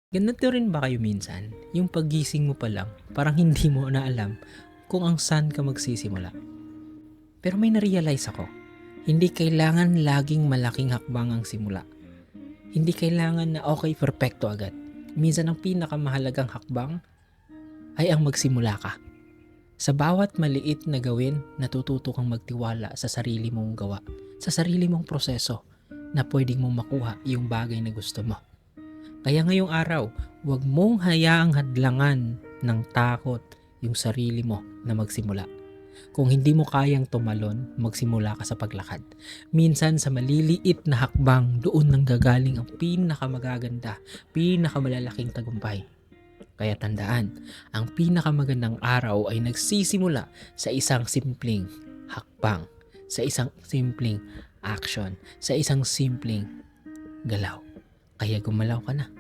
Ganito rin ba kayo minsan, yung paggising mo pa lang, parang hindi mo na alam kung saan ka magsisimula? Pero may na-realize ako, hindi kailangan laging malaking hakbang ang simula. Hindi kailangan na okay, perpekto agad. Minsan ang pinakamahalagang hakbang ay ang magsimula ka. Sa bawat maliit na gawin, natututo kang magtiwala sa sarili mong gawa, sa sarili mong proseso na pwedeng mong makuha yung bagay na gusto mo. Kaya ngayong araw, huwag mong hayaang hadlangan ng takot yung sarili mo na magsimula. Kung hindi mo kayang tumalon, magsimula ka sa paglakad. Minsan sa maliliit na hakbang, doon nanggagaling ang pinakamagaganda, pinakamalalaking tagumpay. Kaya tandaan, ang pinakamagandang araw ay nagsisimula sa isang simpleng hakbang, sa isang simpleng action, sa isang simpleng galaw. Kaya gumalaw ka na.